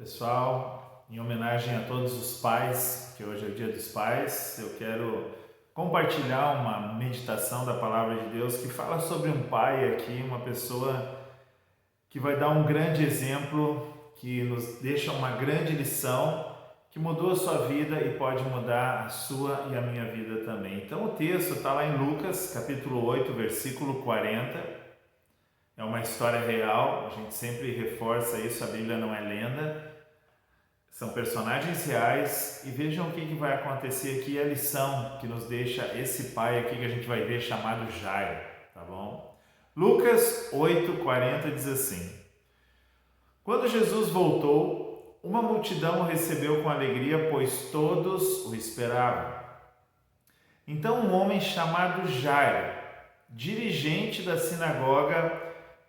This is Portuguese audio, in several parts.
Pessoal, em homenagem a todos os pais, que hoje é o Dia dos Pais, eu quero compartilhar uma meditação da Palavra de Deus que fala sobre um pai aqui, uma pessoa que vai dar um grande exemplo, que nos deixa uma grande lição, que mudou a sua vida e pode mudar a sua e a minha vida também. Então o texto está lá em Lucas, capítulo 8, versículo 40. É uma história real, a gente sempre reforça isso, a Bíblia não é lenda. São personagens reais e vejam o que vai acontecer aqui, a lição que nos deixa esse pai aqui que a gente vai ver chamado Jairo, tá bom? Lucas 8:40 diz assim: Quando Jesus voltou, uma multidão o recebeu com alegria, pois todos o esperavam. Então um homem chamado Jairo, dirigente da sinagoga,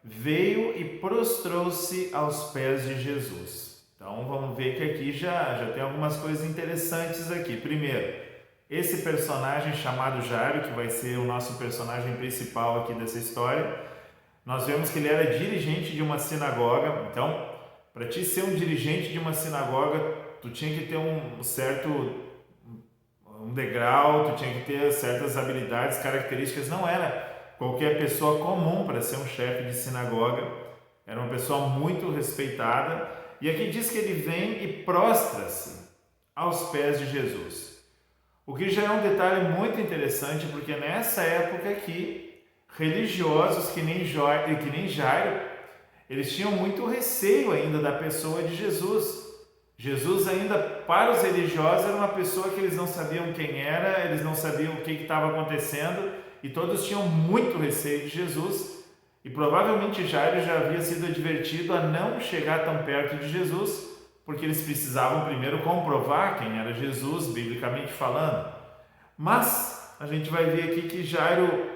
veio e prostrou-se aos pés de Jesus. Então vamos ver que aqui já tem algumas coisas interessantes aqui. Primeiro, esse personagem chamado Jairo, que vai ser o nosso personagem principal aqui dessa história, nós vemos que ele era dirigente de uma sinagoga. Então, para ti ser um dirigente de uma sinagoga, tu tinha que ter um degrau, tu tinha que ter certas habilidades, características. Não era qualquer pessoa comum para ser um chefe de sinagoga, era uma pessoa muito respeitada. E aqui diz que ele vem e prostra-se aos pés de Jesus. O que já é um detalhe muito interessante, porque nessa época aqui, religiosos que nem Jairo, eles tinham muito receio ainda da pessoa de Jesus. Jesus ainda, para os religiosos, era uma pessoa que eles não sabiam quem era, eles não sabiam o que estava acontecendo, e todos tinham muito receio de Jesus. E provavelmente Jairo já havia sido advertido a não chegar tão perto de Jesus, porque eles precisavam primeiro comprovar quem era Jesus, biblicamente falando. Mas a gente vai ver aqui que Jairo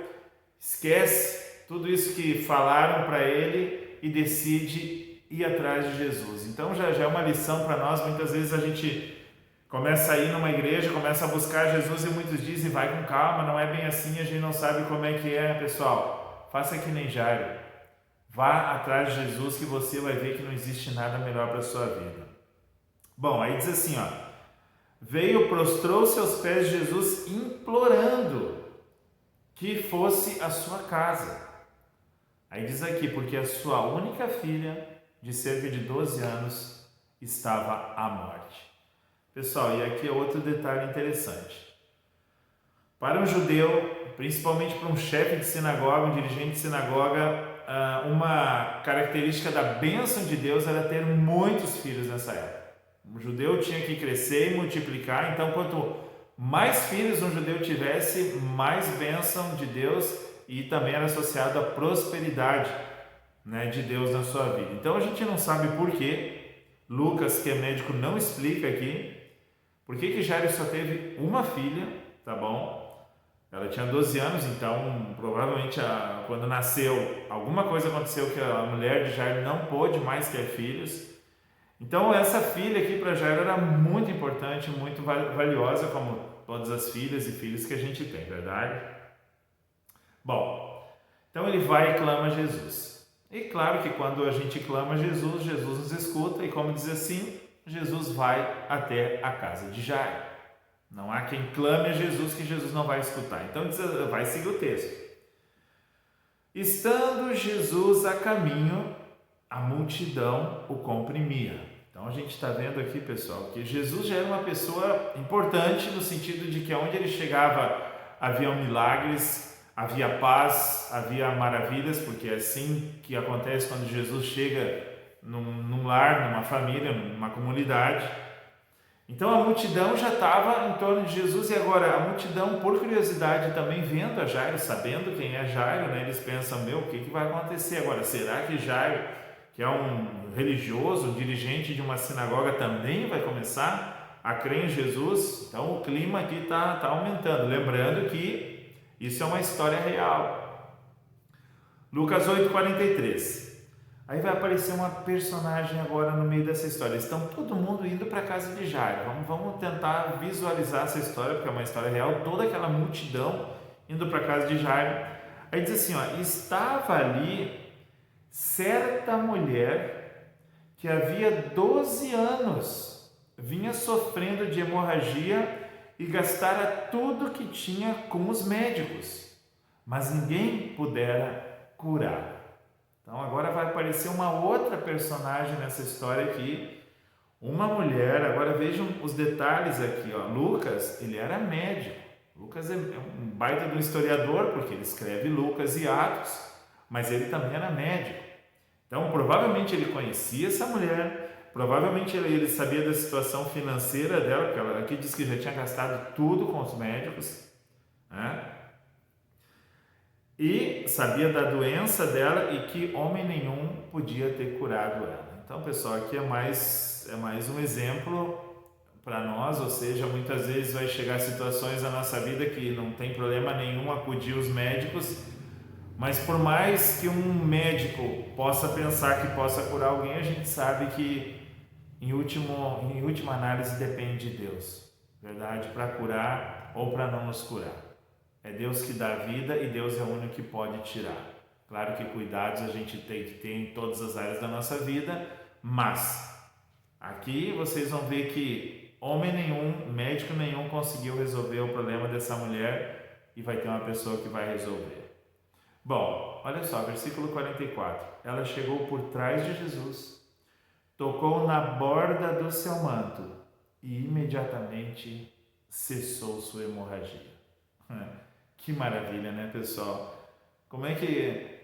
esquece tudo isso que falaram para ele e decide ir atrás de Jesus. Então já é uma lição para nós. Muitas vezes a gente começa a ir numa igreja, começa a buscar Jesus e muitos dizem, vai com calma, não é bem assim, a gente não sabe como é que é, pessoal. Faça que nem Jairo, vá atrás de Jesus que você vai ver que não existe nada melhor para a sua vida. Bom, aí diz assim, veio, prostrou-se aos pés de Jesus, implorando que fosse a sua casa. Aí diz aqui, porque a sua única filha, de cerca de 12 anos, estava à morte. Pessoal, e aqui é outro detalhe interessante. Para um judeu, principalmente para um chefe de sinagoga, um dirigente de sinagoga, uma característica da bênção de Deus era ter muitos filhos nessa época. Um judeu tinha que crescer e multiplicar, então quanto mais filhos um judeu tivesse, mais bênção de Deus, e também era associado à prosperidade, de Deus na sua vida. Então a gente não sabe por quê, Lucas, que é médico, não explica aqui, por que Jairo só teve uma filha, tá bom? Ela tinha 12 anos, então provavelmente quando nasceu, alguma coisa aconteceu que a mulher de Jairo não pôde mais ter filhos. Então essa filha aqui para Jairo era muito importante, muito valiosa, como todas as filhas e filhos que a gente tem, verdade? Bom, então ele vai e clama a Jesus. E claro que quando a gente clama a Jesus, Jesus nos escuta e, como diz assim, Jesus vai até a casa de Jairo. Não há quem clame a Jesus que Jesus não vai escutar. Então vai seguir o texto. Estando Jesus a caminho, a multidão o comprimia. Então a gente está vendo aqui, pessoal, que Jesus já era uma pessoa importante no sentido de que onde ele chegava havia milagres, havia paz, havia maravilhas, porque é assim que acontece quando Jesus chega num lar, numa família, numa comunidade. Então a multidão já estava em torno de Jesus, e agora a multidão, por curiosidade, também vendo a Jairo, sabendo quem é Jairo, eles pensam, o que vai acontecer agora? Será que Jairo, que é um religioso, um dirigente de uma sinagoga, também vai começar a crer em Jesus? Então o clima aqui está aumentando, lembrando que isso é uma história real. Lucas 8:43. Aí vai aparecer uma personagem agora no meio dessa história. Estão todo mundo indo para a casa de Jairo. Vamos tentar visualizar essa história, porque é uma história real. Toda aquela multidão indo para a casa de Jairo. Aí diz assim, estava ali certa mulher que que havia 12 anos vinha sofrendo de hemorragia e gastara tudo que tinha com os médicos, mas ninguém pudera curar. Então agora vai aparecer uma outra personagem nessa história aqui, uma mulher. Agora vejam os detalhes aqui, ó. Lucas, ele era médico. Lucas é um baita do historiador, porque ele escreve Lucas e Atos, mas ele também era médico. Então provavelmente ele conhecia essa mulher, provavelmente ele sabia da situação financeira dela, porque ela aqui diz que já tinha gastado tudo com os médicos, né? E sabia da doença dela e que homem nenhum podia ter curado ela. Então, pessoal, aqui é mais um exemplo para nós, ou seja, muitas vezes vai chegar situações na nossa vida que não tem problema nenhum acudir os médicos, mas por mais que um médico possa pensar que possa curar alguém, a gente sabe que em última análise depende de Deus, verdade? Para curar ou para não nos curar. É Deus que dá vida e Deus é o único que pode tirar. Claro que cuidados a gente tem que ter em todas as áreas da nossa vida, mas aqui vocês vão ver que homem nenhum, médico nenhum conseguiu resolver o problema dessa mulher e vai ter uma pessoa que vai resolver. Bom, olha só, versículo 44. Ela chegou por trás de Jesus, tocou na borda do seu manto e imediatamente cessou sua hemorragia. Que maravilha, né, pessoal? Como é que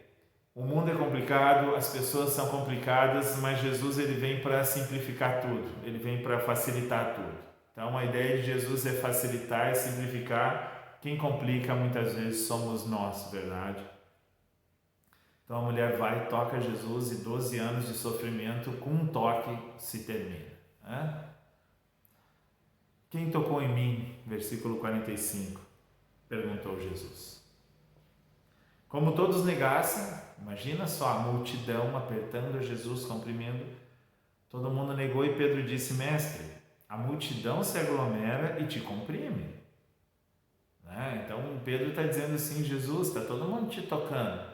o mundo é complicado, as pessoas são complicadas, mas Jesus ele vem para simplificar tudo, ele vem para facilitar tudo. Então a ideia de Jesus é facilitar e simplificar. Quem complica muitas vezes somos nós, verdade? Então a mulher vai, toca Jesus e 12 anos de sofrimento com um toque se termina. Né? Quem tocou em mim? Versículo 45, perguntou Jesus. Como todos negassem, imagina só a multidão apertando Jesus, comprimindo. Todo mundo negou e Pedro disse: Mestre, a multidão se aglomera e te comprime. Né? Então Pedro está dizendo assim: Jesus, está todo mundo te tocando.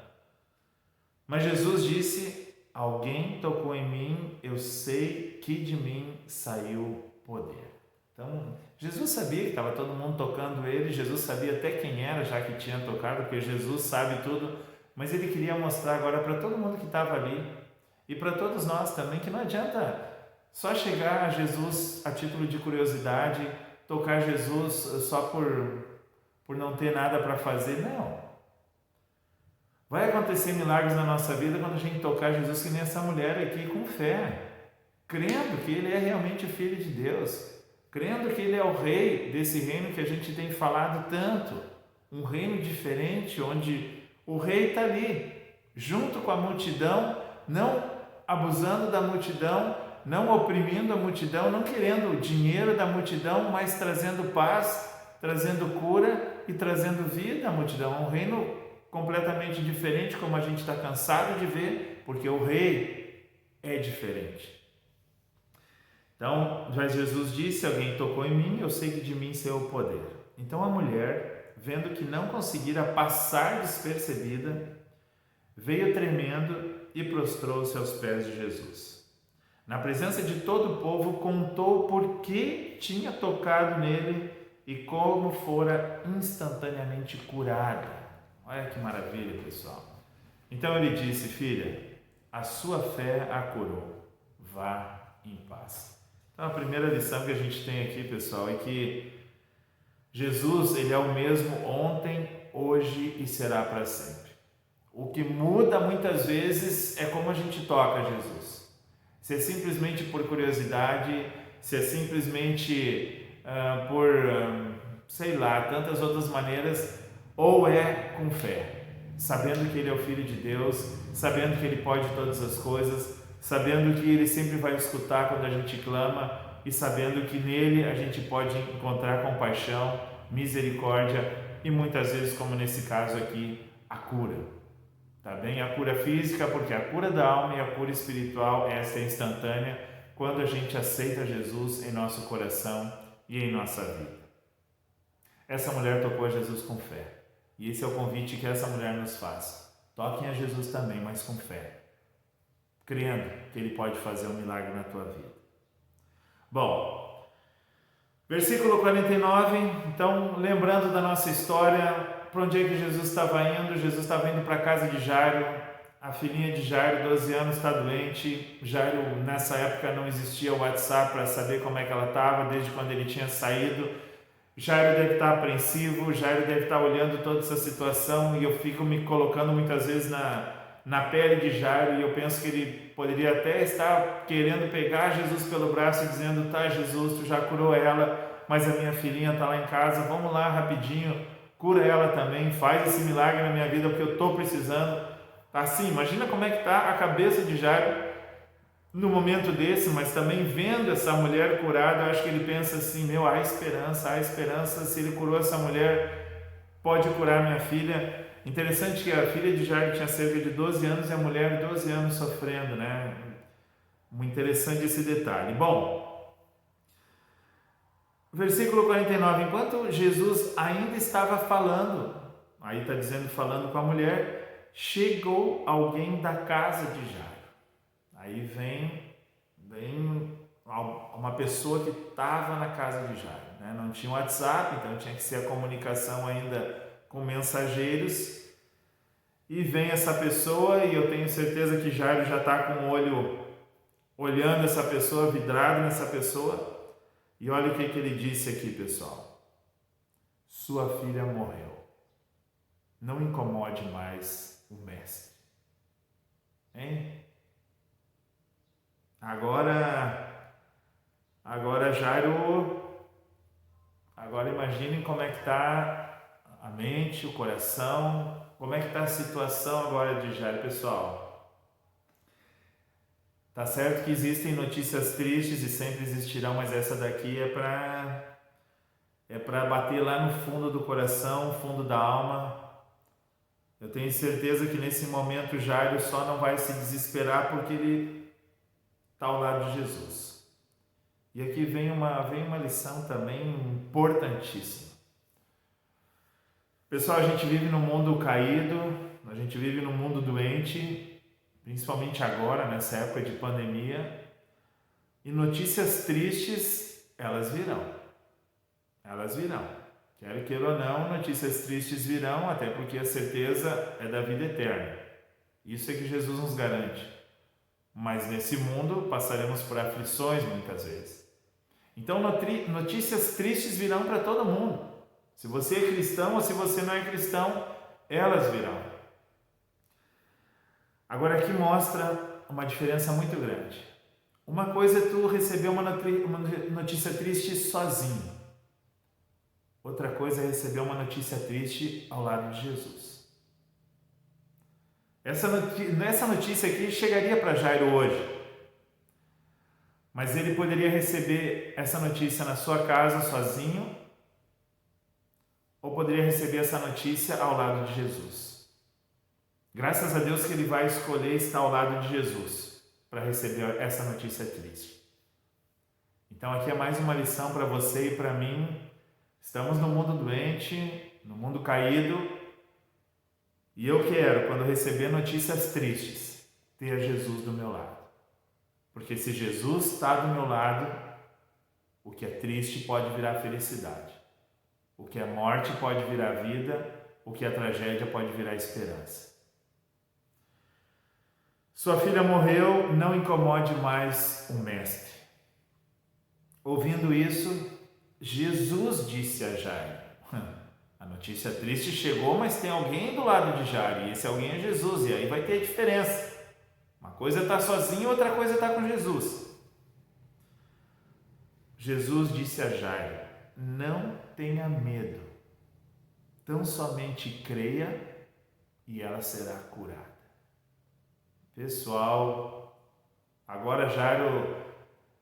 Mas Jesus disse: alguém tocou em mim, eu sei que de mim saiu poder. Então, Jesus sabia que estava todo mundo tocando ele, Jesus sabia até quem era, já que tinha tocado, porque Jesus sabe tudo, mas ele queria mostrar agora para todo mundo que estava ali, e para todos nós também, que não adianta só chegar a Jesus a título de curiosidade, tocar Jesus só por não ter nada para fazer, não. Vai acontecer milagres na nossa vida quando a gente tocar Jesus, que nem essa mulher aqui, com fé, crendo que ele é realmente o Filho de Deus, crendo que ele é o rei desse reino que a gente tem falado tanto, um reino diferente, onde o rei está ali, junto com a multidão, não abusando da multidão, não oprimindo a multidão, não querendo o dinheiro da multidão, mas trazendo paz, trazendo cura e trazendo vida à multidão. É um reino completamente diferente, como a gente está cansado de ver, porque o rei é diferente. Então, já Jesus disse: alguém tocou em mim, eu sei que de mim saiu o poder. Então a mulher, vendo que não conseguira passar despercebida, veio tremendo e prostrou-se aos pés de Jesus. Na presença de todo o povo, contou por que tinha tocado nele e como fora instantaneamente curada. Olha que maravilha, pessoal. Então ele disse: filha, a sua fé a curou, vá em paz. Então a primeira lição que a gente tem aqui, pessoal, é que Jesus, ele é o mesmo ontem, hoje e será para sempre. O que muda muitas vezes é como a gente toca Jesus. Se é simplesmente por curiosidade, se é simplesmente sei lá, tantas outras maneiras, ou é com fé, sabendo que ele é o Filho de Deus, sabendo que ele pode todas as coisas, sabendo que ele sempre vai escutar quando a gente clama e sabendo que nele a gente pode encontrar compaixão, misericórdia e muitas vezes, como nesse caso aqui, a cura. Tá bem? A cura física, porque a cura da alma e a cura espiritual, essa é instantânea quando a gente aceita Jesus em nosso coração e em nossa vida. Essa mulher tocou a Jesus com fé. E esse é o convite que essa mulher nos faz. Toquem a Jesus também, mas com fé. crendo que Ele pode fazer um milagre na tua vida. Bom, versículo 49, então, lembrando da nossa história, para onde é que Jesus estava indo? Jesus estava indo para a casa de Jairo. A filhinha de Jairo, 12 anos, está doente. Jairo, nessa época, não existia o WhatsApp para saber como é que ela estava, desde quando ele tinha saído. Jairo deve estar apreensivo, Jairo deve estar olhando toda essa situação, e eu fico me colocando muitas vezes na pele de Jairo, e eu penso que ele poderia até estar querendo pegar Jesus pelo braço e dizendo: tá, Jesus, tu já curou ela, mas a minha filhinha está lá em casa, vamos lá rapidinho, cura ela também, faz esse milagre na minha vida porque eu estou precisando. Assim, imagina como é que está a cabeça de Jairo no momento desse, mas também vendo essa mulher curada, eu acho que ele pensa assim: há esperança, se ele curou essa mulher, pode curar minha filha. Interessante que a filha de Jairo tinha cerca de 12 anos e a mulher 12 anos sofrendo, né? Muito interessante esse detalhe. Bom, versículo 49, enquanto Jesus ainda estava falando, aí está dizendo falando com a mulher, chegou alguém da casa de Jairo. Aí vem uma pessoa que estava na casa de Jairo, né? Não tinha WhatsApp, então tinha que ser a comunicação ainda com mensageiros. E vem essa pessoa, e eu tenho certeza que Jairo já está com o olho olhando essa pessoa, vidrado nessa pessoa. E olha o que ele disse aqui, pessoal: sua filha morreu. Não incomode mais o mestre. Hein? Agora Jairo, agora imaginem como é que está a mente, o coração, como é que está a situação agora de Jairo, pessoal. Tá certo que existem notícias tristes e sempre existirão, mas essa daqui é para bater lá no fundo do coração, fundo da alma. Eu tenho certeza que nesse momento Jairo só não vai se desesperar porque ele está ao lado de Jesus. E aqui vem uma lição também importantíssima. Pessoal, a gente vive num mundo caído, a gente vive num mundo doente, principalmente agora, nessa época de pandemia, e notícias tristes, elas virão. Elas virão. Quer queira ou não, notícias tristes virão, até porque a certeza é da vida eterna. Isso é que Jesus nos garante. Mas nesse mundo passaremos por aflições muitas vezes. Então notícias tristes virão para todo mundo. Se você é cristão ou se você não é cristão, elas virão. Agora aqui mostra uma diferença muito grande. Uma coisa é tu receber uma notícia triste sozinho. Outra coisa é receber uma notícia triste ao lado de Jesus. Essa notícia aqui chegaria para Jairo hoje. Mas ele poderia receber essa notícia na sua casa sozinho, ou poderia receber essa notícia ao lado de Jesus. Graças a Deus que ele vai escolher estar ao lado de Jesus para receber essa notícia triste. Então aqui é mais uma lição para você e para mim. Estamos no mundo doente, no mundo caído, e eu quero, quando receber notícias tristes, ter Jesus do meu lado. Porque se Jesus está do meu lado, o que é triste pode virar felicidade. O que é morte pode virar vida, o que é tragédia pode virar esperança. Sua filha morreu, não incomode mais o mestre. Ouvindo isso, Jesus disse a Jairo: a notícia triste chegou, mas tem alguém do lado de Jairo, e esse alguém é Jesus, e aí vai ter diferença. Uma coisa é estar sozinho, outra coisa é estar com Jesus. Jesus disse a Jairo: não tenha medo, tão somente creia e ela será curada. Pessoal, agora Jairo,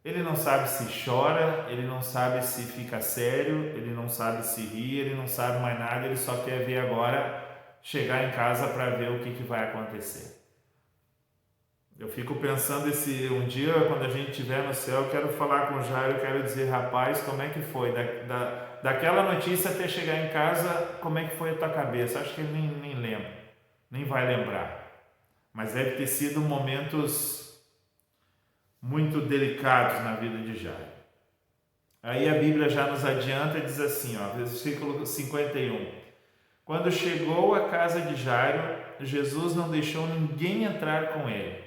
ele não sabe se chora, ele não sabe se fica sério, ele não sabe se ri, ele não sabe mais nada, ele só quer ver agora chegar em casa para ver o que vai acontecer. Eu fico pensando um dia, quando a gente estiver no céu, eu quero falar com o Jairo, eu quero dizer: rapaz, como é que foi? Daquela notícia até chegar em casa, como é que foi a tua cabeça? Acho que ele nem lembra, nem vai lembrar. Mas deve ter sido momentos muito delicados na vida de Jairo. Aí a Bíblia já nos adianta e diz assim, versículo 51. Quando chegou à casa de Jairo, Jesus não deixou ninguém entrar com ele,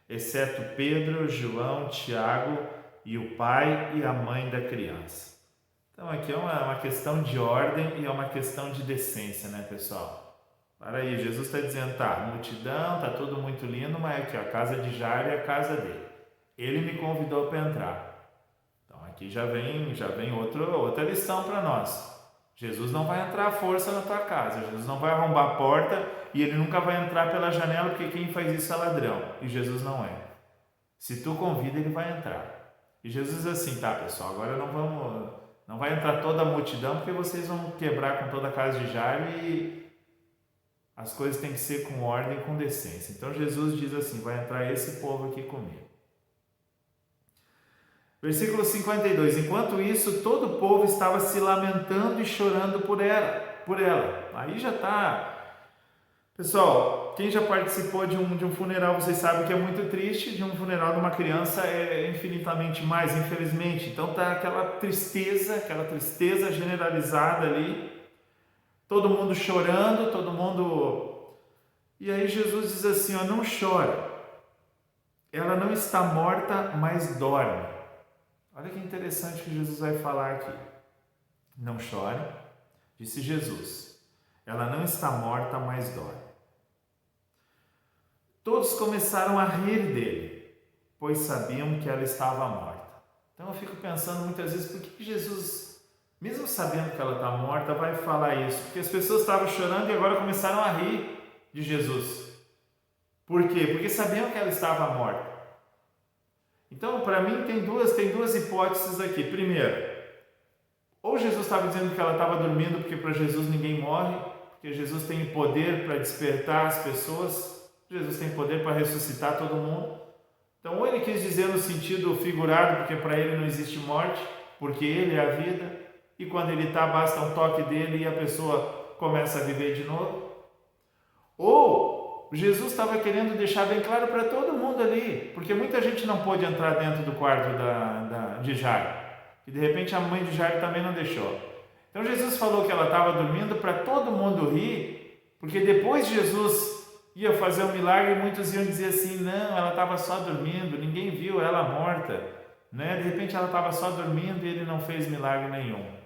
exceto Pedro, João, Tiago e o pai e a mãe da criança. Então aqui é uma questão de ordem e é uma questão de decência, né, pessoal? Para aí, Jesus está dizendo, multidão, está tudo muito lindo, mas aqui a casa de Jairo é a casa dele. Ele me convidou para entrar. Então aqui já vem outra lição para nós. Jesus não vai entrar à força na tua casa, Jesus não vai arrombar a porta e ele nunca vai entrar pela janela, porque quem faz isso é ladrão, e Jesus não é. Se tu convida, ele vai entrar. E Jesus diz assim, pessoal, agora não vai entrar toda a multidão, porque vocês vão quebrar com toda a casa de Jairo e as coisas têm que ser com ordem e com decência. Então Jesus diz assim, vai entrar esse povo aqui comigo. Versículo 52. Enquanto isso, todo o povo estava se lamentando e chorando por ela. Aí já está... Pessoal, quem já participou de um funeral, vocês sabem que é muito triste. De um funeral de uma criança é infinitamente mais, infelizmente. Então está aquela tristeza generalizada ali. Todo mundo chorando, todo mundo... E aí Jesus diz assim, não chora. Ela não está morta, mas dorme. Olha que interessante que Jesus vai falar aqui. Não chore, disse Jesus. Ela não está morta, mas dorme. Todos começaram a rir dele, pois sabiam que ela estava morta. Então eu fico pensando muitas vezes, por que Jesus, mesmo sabendo que ela está morta, vai falar isso? Porque as pessoas estavam chorando e agora começaram a rir de Jesus. Por quê? Porque sabiam que ela estava morta. Então, para mim, tem duas hipóteses aqui. Primeiro, ou Jesus estava dizendo que ela estava dormindo, porque para Jesus ninguém morre, porque Jesus tem poder para despertar as pessoas, Jesus tem poder para ressuscitar todo mundo. Então, ou ele quis dizer no sentido figurado, porque para ele não existe morte, porque ele é a vida, e quando ele está, basta um toque dele e a pessoa começa a viver de novo. Ou Jesus estava querendo deixar bem claro para todo mundo ali, porque muita gente não pôde entrar dentro do quarto de Jairo, e de repente a mãe de Jairo também não deixou. Então Jesus falou que ela estava dormindo para todo mundo rir, porque depois Jesus ia fazer um milagre e muitos iam dizer assim, não, ela estava só dormindo, ninguém viu ela morta, né? De repente ela estava só dormindo e ele não fez milagre nenhum.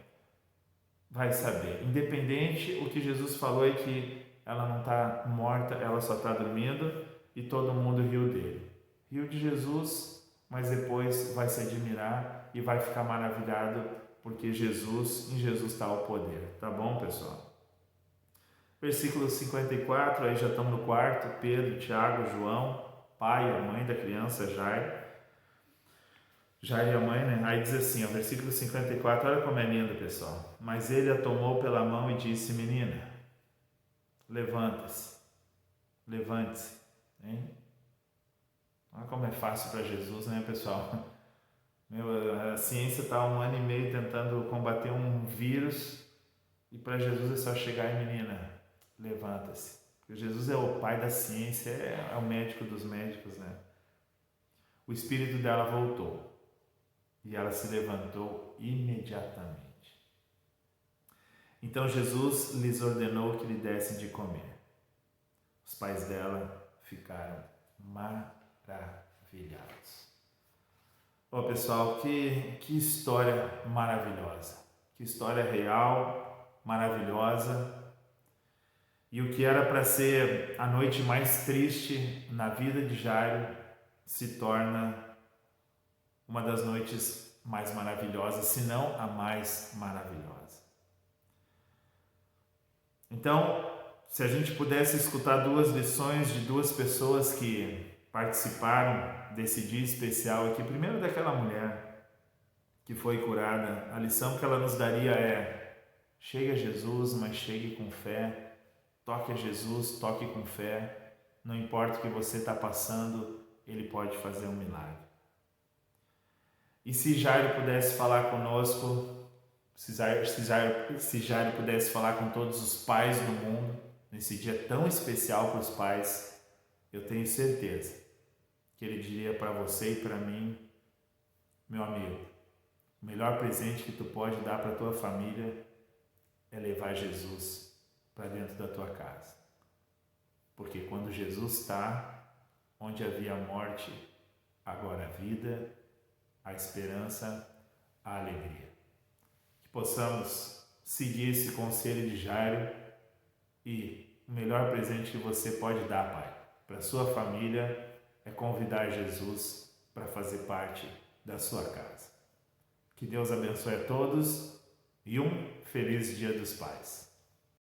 Vai saber, independente, o que Jesus falou é que ela não está morta, ela só está dormindo, e todo mundo riu dele. Riu de Jesus, mas depois vai se admirar e vai ficar maravilhado, porque em Jesus está o poder. Tá bom, pessoal? Versículo 54, aí já estamos no quarto, Pedro, Tiago, João, pai e a mãe da criança, Jairo e a mãe, né? Aí diz assim, versículo 54, olha como é lindo, pessoal. Mas ele a tomou pela mão e disse, menina, levante-se. Hein? Olha como é fácil para Jesus, né, pessoal? A ciência está 1 ano e meio tentando combater um vírus e para Jesus é só chegar e menina, levanta-se. Porque Jesus é o pai da ciência, é o médico dos médicos, né? O espírito dela voltou e ela se levantou imediatamente. Então Jesus lhes ordenou que lhe dessem de comer. Os pais dela ficaram maravilhados. Pessoal, que história maravilhosa. Que história real, maravilhosa. E o que era para ser a noite mais triste na vida de Jairo se torna uma das noites mais maravilhosas, se não a mais maravilhosa. Então, se a gente pudesse escutar 2 lições de 2 pessoas que participaram desse dia especial aqui, primeiro daquela mulher que foi curada, a lição que ela nos daria é: chegue a Jesus, mas chegue com fé, toque a Jesus, toque com fé, não importa o que você está passando, Ele pode fazer um milagre. E se Jairo pudesse falar conosco, se Jairo pudesse falar com todos os pais do mundo, nesse dia tão especial para os pais, eu tenho certeza que ele diria para você e para mim: meu amigo, o melhor presente que tu pode dar para a tua família é levar Jesus para dentro da tua casa. Porque quando Jesus está, onde havia morte, agora a vida, a esperança, a alegria. Que possamos seguir esse conselho de Jairo e o melhor presente que você pode dar, Pai, para a sua família é convidar Jesus para fazer parte da sua casa. Que Deus abençoe a todos e um feliz Dia dos Pais.